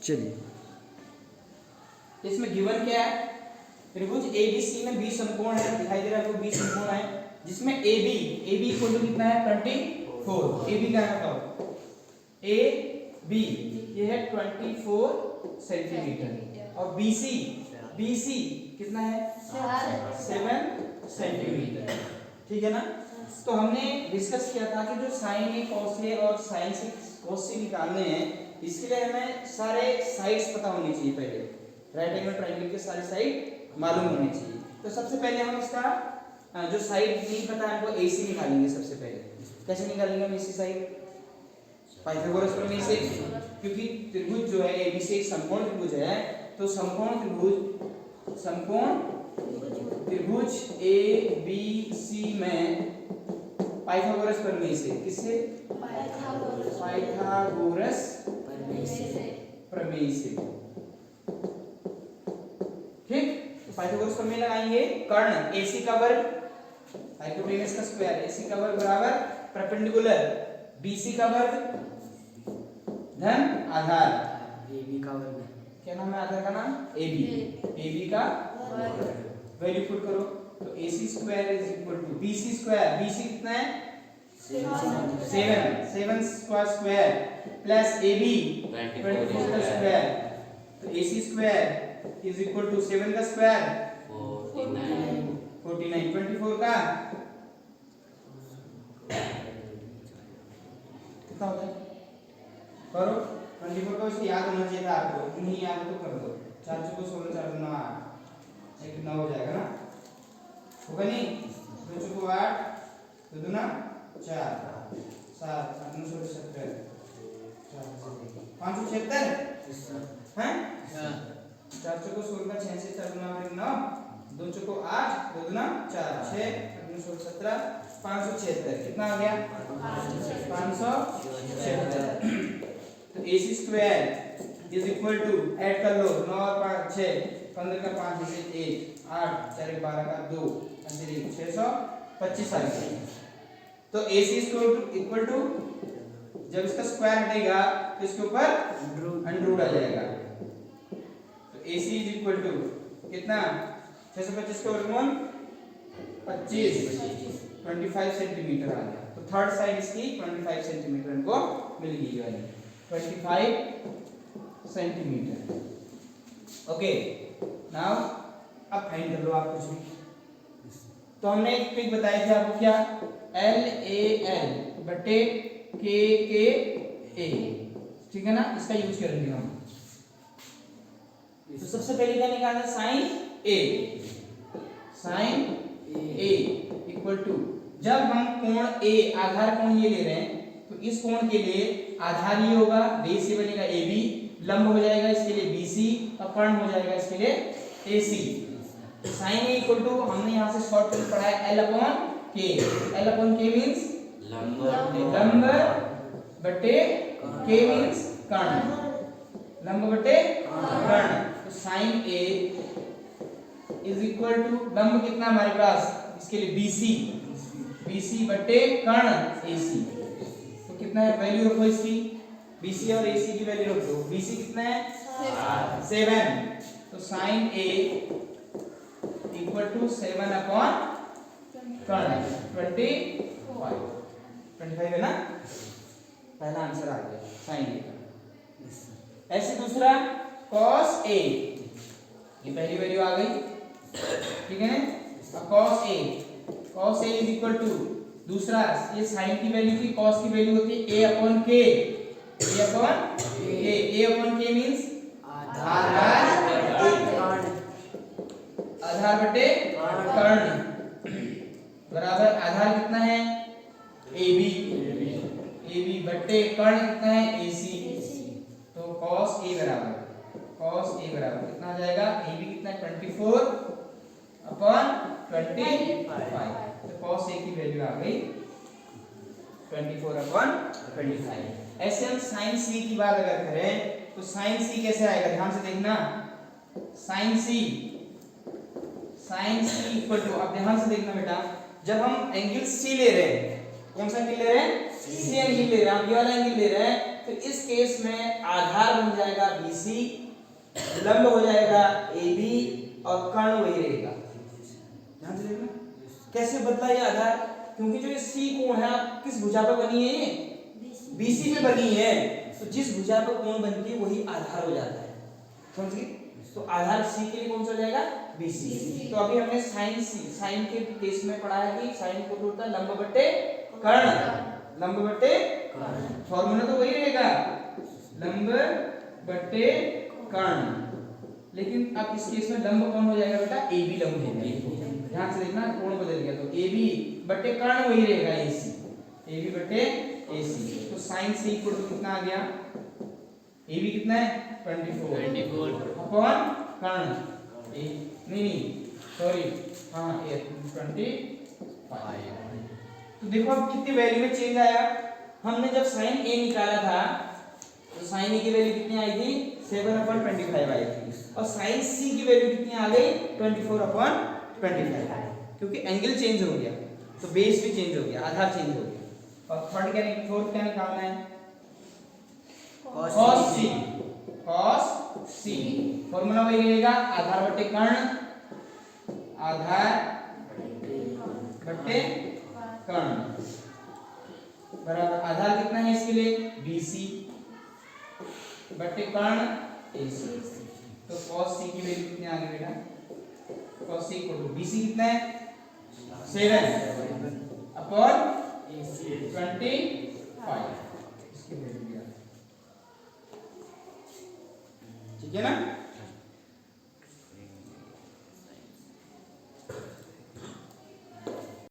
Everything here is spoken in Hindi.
चलिए इसमें गिवन क्या है, त्रिभुज एबीसी में 20 समकोण है, दिखाई दे रहा है आपको 20 समकोण है, जिसमें AB इक्वल टू कितना है 24। AB का है बताओ, AB ये है 24 सेंटीमीटर और BC कितना है 7 सेंटीमीटर। ठीक है ना। तो हमने डिस्कस किया था कि जो साइन ए कॉस ए और साइन से कॉस से निकालने हैं, इसके लिए हमें सारे साइड्स पता होनी चाहिए। पहले राइट एंगल ट्रायंगल के सारे साइड मालूम होने चाहिए। तो सबसे पहले हम इसका जो साइड नहीं पता है हमको AC निकालेंगे। सबसे पहले कैसे निकालेंगे हम AC साइड, पाइथागोरस प्रमेय से, क्योंकि त्रिभुज जो है ABC एक समकोण त्रिभुज है, तो समकोण त्रिभुज ABC में पाइथागोरस प्रमेय से, किससे पाइथागोरस प्रमेय से। ठीक, तो पाइथागोरस प्रमेय लगाएंगे। कर्ण AC का वर्ग हाइपोटेनस का स्क्वायर, AC का वर्ग बराबर परपेंडिकुलर BC का वर्ग धन आधार AB का वर्ग। क्या नाम है आधार का नाम AB का वैल्यू पुट करो तो AC square is equal to BC square, BC कितना है 7 का स्क्वायर प्लस AB 24 का स्क्वायर, तो AC square is equal to 7 का स्क्वायर 49, 24 का कितना होता है करो। 24 का इसको याद होना चाहिए था आपको, नहीं याद तो कर दो। 4 चौको 16, 4 9 8, एक 9 हो जाएगा ना, होगा नहीं। 2 चौको 8, 2 दूना 4, 7 8 9 16 17, 576 हैं। 4 चौको 16, 6 से 4 दूना 9, 2 चौको 8, 2 दूना 4, 6 8 9 16 17, 576 कितना आ गया 576। तो AC square is equal to add कर लो 9 और 5 6, 15 का 5 से 1 8 4 12 का 2 625 आ गया। तो AC इक्वल टू जब इसका स्क्वायर हटेगा तो इसके ऊपर अंडर आ जाएगा। तो AC इज इक्वल टू कितना 625 का वर्गमूल 25 सेंटीमीटर आ गया। तो थर्ड साइड इसकी 25 सेंटीमीटर हमको मिल गई वाली 25 सेंटीमीटर। ओके, नाउ अब फाइंड कर लो आप कुछ भी। तो हमने एक ट्रिक बताई थी आपको, क्या LAL बटे KKA, ठीक है ना, इसका यूज करेंगे हम। तो सबसे पहले क्या निकालना है साइन A इक्वल टू, जब हम कोण A आधार कोण ये ले रहे हैं तो इस कोण के लिए आधार ये होगा, बेस ये बनेगा AB, लंब हो जाएगा इसके लिए BC और कर्ण हो जाएगा इसके लिए AC। तो साइन A इक्वल टू हमने यहाँ से शॉर्ट में पढ़ा है L अपॉन K मींस लंब बटे K मींस कर्ण, लंब बटे कर्ण। तो sine A is equal to लंब कितना हमारे पास इसके लिए BC बटे कर्ण AC। तो कितना है वैल्यू रखो इसकी, BC और AC की वैल्यू रखो। BC कितना है 7, तो sine A equal to 7 upon कर्ण 25 है ना, पहला आंसर आ गया साइन A का। ऐसे दूसरा cos A, ये पहली वैल्यू आ गई, ठीक है ना। cos A is equal to दूसरा, ये साइन की वैल्यू की cos की वैल्यू होती है A upon K, A upon K means आधार बटे कर्ण बराबर आधार कितना है AB बटे कर्ण कितना है AC। तो cos A बराबर कितना आ जाएगा, AB कितना है 24 अपॉन 25, तो cos A की वैल्यू आ गई 24 अपॉन 25। ऐसे हम साइन C की बात अगर करें तो साइन C कैसे आएगा, ध्यान से देखना। साइन C इक्वल टू, अब ध्यान से देखना बेटा, जब हम एंगल C ले रहे हैं, कौन सा एंगल ले रहे हैं, C एंगल ले रहे हैं, हम ये वाला एंगल ले रहे हैं, तो इस केस में आधार बन जाएगा BC, लंब हो जाएगा AB और कर्ण वही रहेगा। ध्यान से देखना कैसे बदला ये आधार, क्योंकि जो ये C कोण है आप किस भुजा पे बनी है, ये BC पे बनी है, तो जिस भुजा पे कोण बनती है वही आधार हो जाता है। समझ गए? तो आधार C के लिए कौन सा हो जाएगा, BC। तो अभी हमने साइन के केस में पढ़ा है कि साइन को होता है लंब बट्टे कर्ण, लंब बट्टे फॉर्मूला तो वही रहेगा, लंब बट्टे कर्ण। लेकिन अब इस केस में लंब कौन हो जाएगा बेटा, AB लंब हो जाएगा। ध्यान से देखना कोण बदल गया, तो AB बट्टे कर्ण वही रहेगा AC, AB बट्टे AC। तो sin C इक्वल टू कितना आ गया, AB कितना है 24 अपॉन कर्ण नहीं सॉरी हाँ 25। तो देखो अब कितनी वैल्यू में चेंज आया। हमने जब sin A निकाला था तो sin A की वैल्यू कितनी आई थी 7/25 आई थी, और sin C की वैल्यू कितनी आ गई 24/25, क्योंकि एंगल चेंज हो गया तो बेस भी चेंज हो गया, आधार चेंज हो गया। और फोर्थ क्या निकालना है, cos C। फॉर्मूला वही रहेगा, आधार बट्टे कर्ण, आधार बट्टे कर्ण बराबर आधार कितना है इसके लिए BC बट्टे कर्ण AC। तो cos C की वैल्यू कितनी आ गई बेटा, cos C equal to BC कितना है 7 अपॉन 25 इसकी वैल्यू, ठीक है ना।